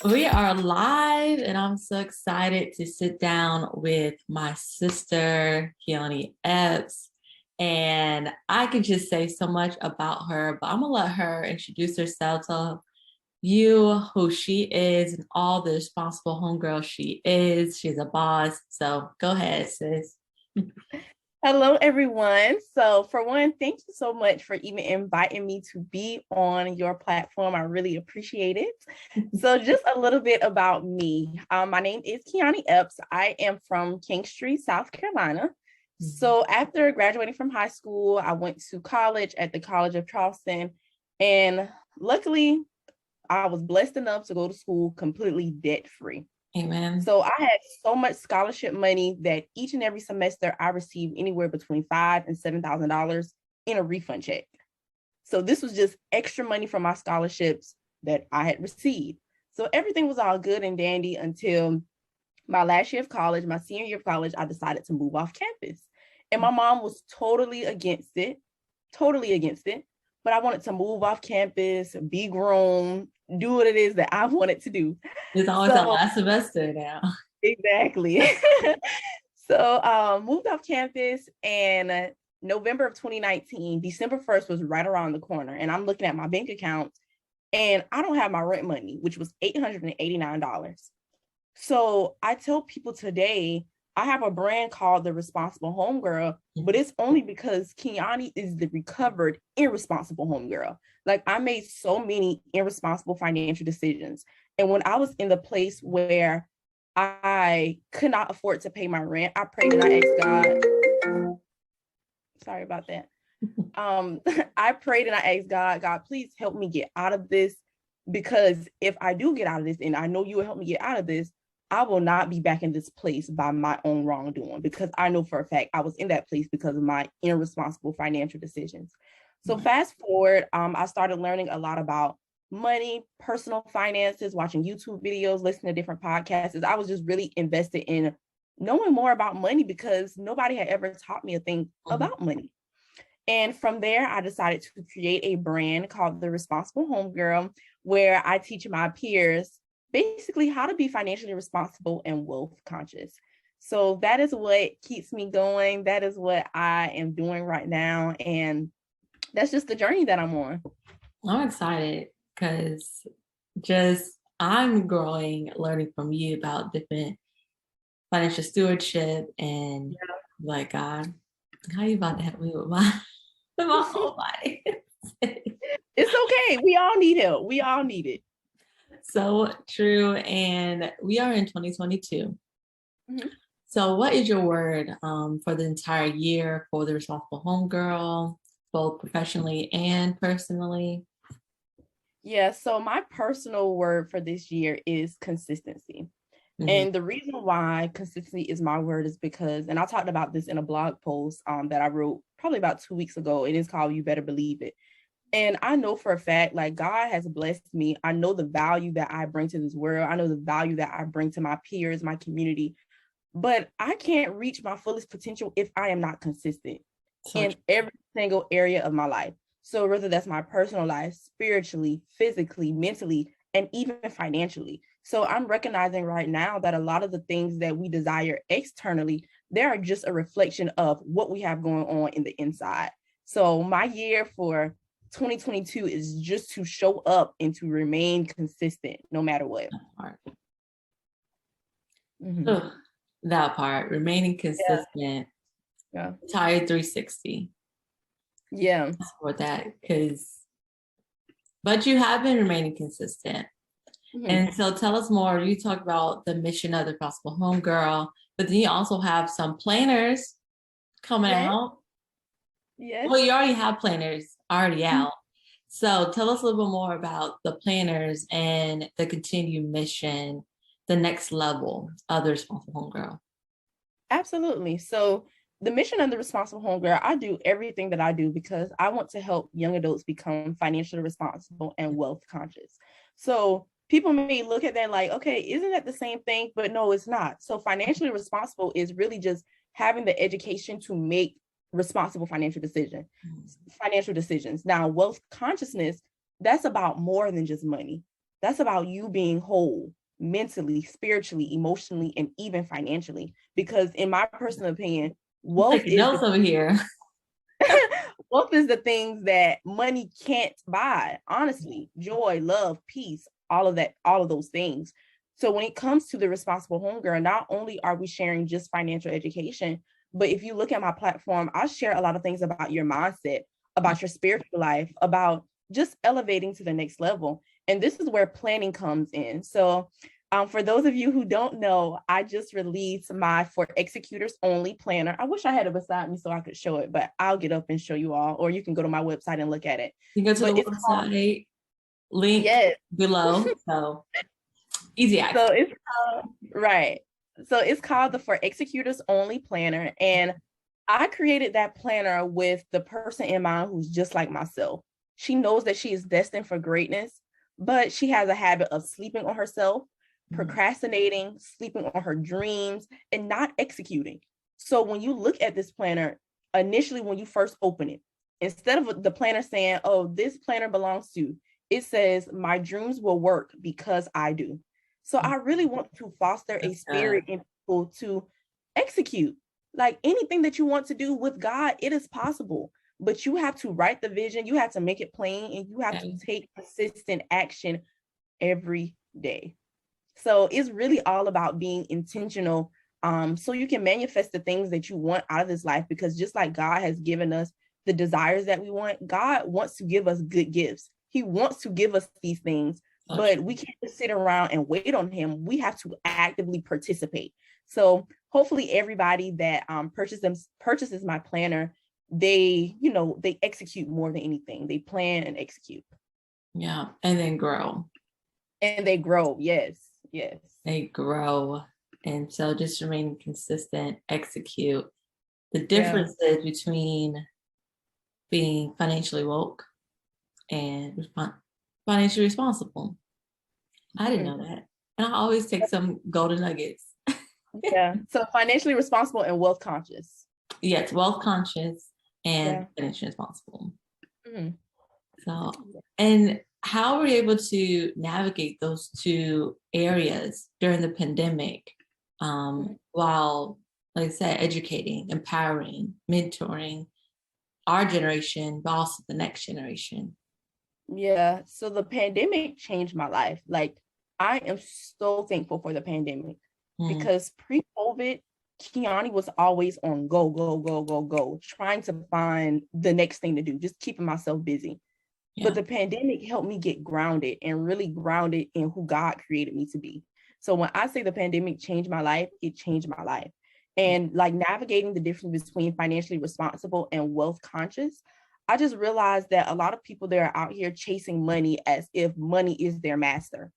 We are live, and I'm so excited to sit down with my sister, Kionnie Epps. And I can just say so much about her, but I'm gonna let her introduce herself, tell you who she is and all the responsible homegirl she is. She's a boss. So go ahead, sis. Hello, everyone. So for one, thank you so much for even inviting me to be on your platform. I really appreciate it. So just a little bit about me. My name is Kionnie Epps. I am from Kingstree, South Carolina. So after graduating from high school, I went to college at the College of Charleston. And luckily, I was blessed enough to go to school completely debt-free. Amen. So I had so much scholarship money that each and every semester I received anywhere between $5,000 and $7,000 in a refund check. So this was just extra money from my scholarships that I had received. So everything was all good and dandy until my last year of college, my senior year of college, I decided to move off campus. And my mom was totally against it. But I wanted to move off campus, be grown, do what it is that I wanted to do. It's always our last semester now. Exactly. So moved off campus, and November of 2019, December 1st was right around the corner. And I'm looking at my bank account and I don't have my rent money, which was $889. So I tell people today, I have a brand called the Responsible Homegirl, but it's only because Kionnie is the recovered irresponsible homegirl. Like, I made so many irresponsible financial decisions. And when I was in the place where I could not afford to pay my rent, I prayed and I asked God. Sorry about that. I prayed and I asked God, please help me get out of this, because if I do get out of this, and I know you will help me get out of this, I will not be back in this place by my own wrongdoing, because I know for a fact I was in that place because of my irresponsible financial decisions. So fast forward, I started learning a lot about money, personal finances, watching YouTube videos, listening to different podcasts. I was just really invested in knowing more about money because nobody had ever taught me a thing about money. And from there, I decided to create a brand called the Responsible Homegirl, where I teach my peers basically how to be financially responsible and wealth conscious. So that is what keeps me going. That is what I am doing right now. And that's just the journey that I'm on. I'm excited because I'm growing, learning from you about different financial stewardship and like, God, how you about to help me with my whole body? It's okay. We all need help. We all need it. So true. And we are in 2022. So what is your word for the entire year for the Responsible Homegirl, both professionally and personally? Yeah, so my personal word for this year is consistency. And the reason why consistency is my word is because, and I talked about this in a blog post that I wrote probably about 2 weeks ago. It is called You Better Believe It. And I know for a fact, like, God has blessed me. I know the value that I bring to this world. I know the value that I bring to my peers, my community. But I can't reach my fullest potential if I am not consistent in every single area of my life. So whether that's my personal life, spiritually, physically, mentally, and even financially. So I'm recognizing right now that a lot of the things that we desire externally, they are just a reflection of what we have going on in the inside. So my year for 2022 is just to show up and to remain consistent no matter what. That part, remaining consistent. Yeah. Entire 360. Yeah. For that, but you have been remaining consistent. And so tell us more. You talk about the mission of the Responsible Homegirl, but then you also have some planners coming out. Yes. Well, you already have planners already out. So tell us a little bit more about the planners and the continued mission, the next level of the Responsible Homegirl. Absolutely. So the mission of the Responsible Homegirl, I do everything that I do because I want to help young adults become financially responsible and wealth conscious. So people may look at that like, okay, isn't that the same thing? But no, it's not. So financially responsible is really just having the education to make responsible financial decisions. Now, wealth consciousness, that's about more than just money. That's about you being whole mentally, spiritually, emotionally, and even financially. Because in my personal opinion, I'm wealth taking is notes over here. wealth is the things that money can't buy. Honestly, joy, love, peace, all of that, all of those things. So when it comes to the Responsible Homegirl, not only are we sharing just financial education, but if you look at my platform, I share a lot of things about your mindset, about your spiritual life, about just elevating to the next level. And this is where planning comes in. So for those of you who don't know, I just released my For Executors Only planner. I wish I had it beside me so I could show it, but I'll get up and show you all, or you can go to my website and look at it. You go to But the it's called, website, link yes. below. So easy So access. it's called, right. So it's called the For Executors Only planner. And I created that planner with the person in mind who's just like myself. She knows that she is destined for greatness, but she has a habit of sleeping on herself, procrastinating, sleeping on her dreams, and not executing. So when you look at this planner, initially when you first open it, instead of the planner saying, oh, this planner belongs to you, it says, my dreams will work because I do. So I really want to foster a spirit in people to execute. Like anything that you want to do with God, it is possible. But you have to write the vision, you have to make it plain, and you have to take consistent action every day. So it's really all about being intentional, so you can manifest the things that you want out of this life. Because just like God has given us the desires that we want, God wants to give us good gifts. He wants to give us these things, but we can't just sit around and wait on him. We have to actively participate. So hopefully everybody that purchases my planner, they execute more than anything. They plan and execute. Yeah, and then grow. And they grow. Yes. They grow. And so just remain consistent, execute. The difference is between being financially woke and financially responsible. I didn't know that. And I always take some golden nuggets. Yeah. So financially responsible and wealth conscious. Yes, wealth conscious and financially responsible. So, and how were you able to navigate those two areas during the pandemic, while, like I said, educating, empowering, mentoring our generation, but also the next generation? Yeah. So the pandemic changed my life. Like, I am so thankful for the pandemic because pre-COVID, Kionnie was always on go, go, go, go, go, trying to find the next thing to do, just keeping myself busy. Yeah. But the pandemic helped me get grounded and really grounded in who God created me to be. So when I say the pandemic changed my life, it changed my life. And like navigating the difference between financially responsible and wealth conscious, I just realized that a lot of people that are out here chasing money as if money is their master.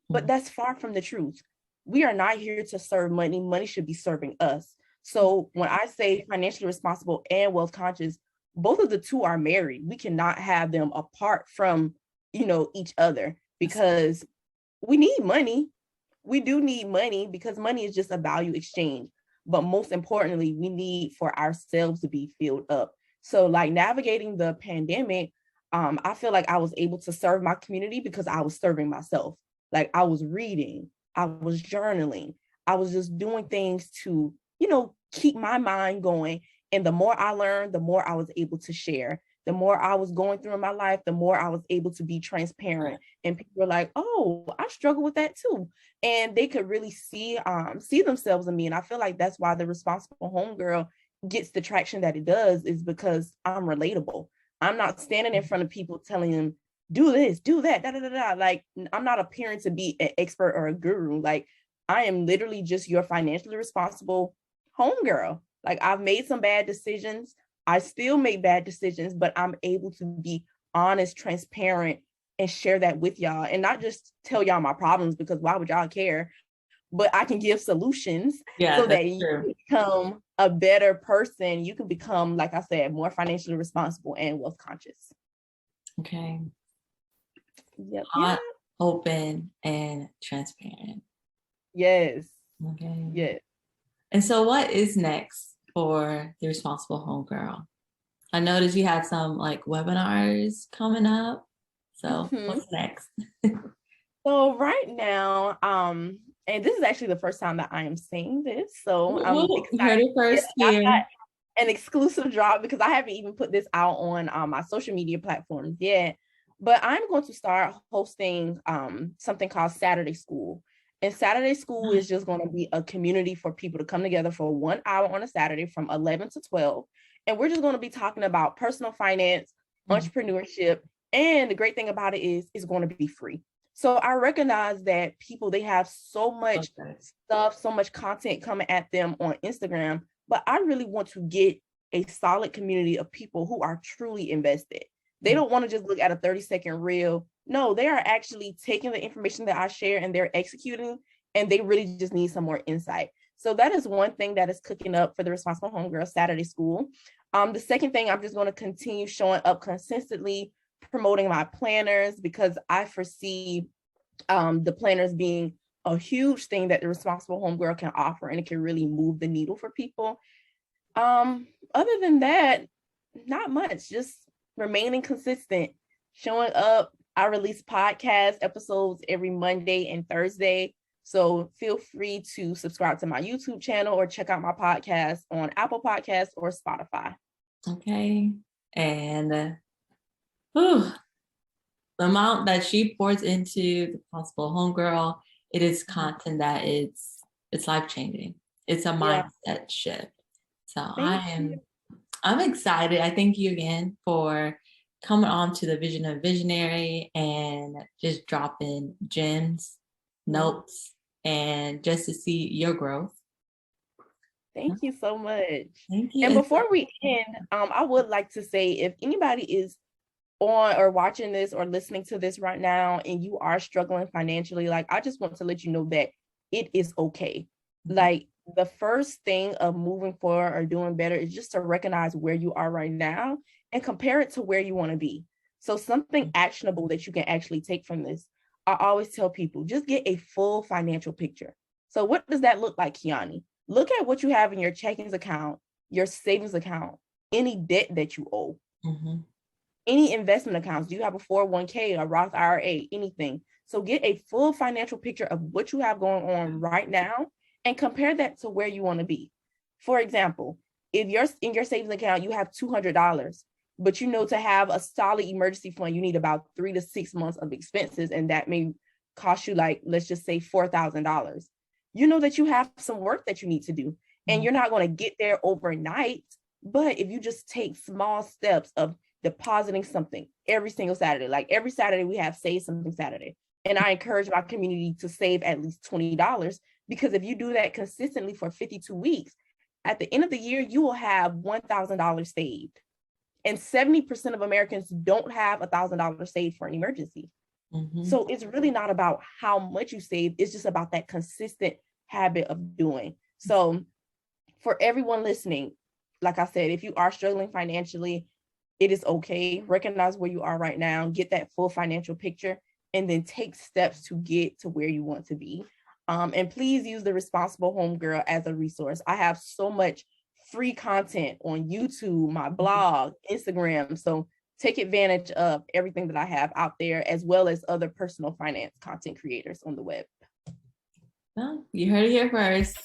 But that's far from the truth. We are not here to serve money. Money should be serving us. So when I say financially responsible and wealth conscious, both of the two are married. We cannot have them apart from, each other, because we need money. We do need money because money is just a value exchange. But most importantly, we need for ourselves to be filled up. So like navigating the pandemic, I feel like I was able to serve my community because I was serving myself. Like I was reading, I was journaling, I was just doing things to, keep my mind going. And the more I learned, the more I was able to share. The more I was going through in my life, the more I was able to be transparent. And people were like, oh, I struggle with that too. And they could really see themselves in me. And I feel like that's why the Responsible Homegirl gets the traction that it does, is because I'm relatable. I'm not standing in front of people telling them, do this, do that, da, da, da, da. Like, I'm not appearing to be an expert or a guru. Like, I am literally just your financially responsible homegirl. Like, I've made some bad decisions. I still make bad decisions, but I'm able to be honest, transparent, and share that with y'all, and not just tell y'all my problems, because why would y'all care? But I can give solutions so that you become a better person. You can become, like I said, more financially responsible and wealth conscious. Okay. Yep. Hot, open, and transparent. Yes. Okay. Yes. And so what is next for the Responsible Homegirl? I noticed you had some like webinars coming up. So what's next? So right now, and this is actually the first time that I am saying this, so I'm Well, you heard excited. it Yeah, first I here. got an exclusive drop because I haven't even put this out on my social media platforms yet. But I'm going to start hosting something called Saturday School. And Saturday School is just going to be a community for people to come together for 1 hour on a Saturday from 11 to 12. And we're just going to be talking about personal finance, entrepreneurship. And the great thing about it is it's going to be free. So I recognize that people, they have so much stuff, so much content coming at them on Instagram, but I really want to get a solid community of people who are truly invested. They don't want to just look at a 30-second reel. No, they are actually taking the information that I share and they're executing, and they really just need some more insight. So that is one thing that is cooking up for the Responsible Homegirl Saturday School. The second thing, I'm just going to continue showing up consistently, promoting my planners, because I foresee the planners being a huge thing that the Responsible Homegirl can offer, and it can really move the needle for people. Other than that, not much, just remaining consistent, showing up. I release podcast episodes every Monday and Thursday. So feel free to subscribe to my YouTube channel or check out my podcast on Apple Podcasts or Spotify. Okay. And the amount that she pours into the Responsible Homegirl, it is content that it's life-changing. It's a mindset shift. So I'm excited. I thank you again for coming on to the Vision of Visionary and just dropping gems, notes, and just to see your growth. Thank you so much. Thank you. And before we end, I would like to say, if anybody is on or watching this or listening to this right now and you are struggling financially, like, I just want to let you know that it is okay. Like, the first thing of moving forward or doing better is just to recognize where you are right now and compare it to where you want to be. So something actionable that you can actually take from this. I always tell people, just get a full financial picture. So what does that look like, Kionnie? Look at what you have in your checkings account, your savings account, any debt that you owe, any investment accounts. Do you have a 401k, a Roth IRA, anything? So get a full financial picture of what you have going on right now and compare that to where you want to be. For example, if you're in your savings account, you have $200, but you know to have a solid emergency fund, you need about 3 to 6 months of expenses, and that may cost you, like, let's just say $4,000. You know that you have some work that you need to do, and you're not going to get there overnight. But if you just take small steps of depositing something every single Saturday, like every Saturday we have Save Something Saturday, and I encourage my community to save at least $20, because if you do that consistently for 52 weeks, at the end of the year, you will have $1,000 saved. And 70% of Americans don't have $1,000 saved for an emergency. So it's really not about how much you save. It's just about that consistent habit of doing. So for everyone listening, like I said, if you are struggling financially, it is okay. Recognize where you are right now, get that full financial picture, and then take steps to get to where you want to be. And please use the Responsible Homegirl as a resource. I have so much free content on YouTube, my blog, Instagram. So take advantage of everything that I have out there, as well as other personal finance content creators on the web. Well, you heard it here first.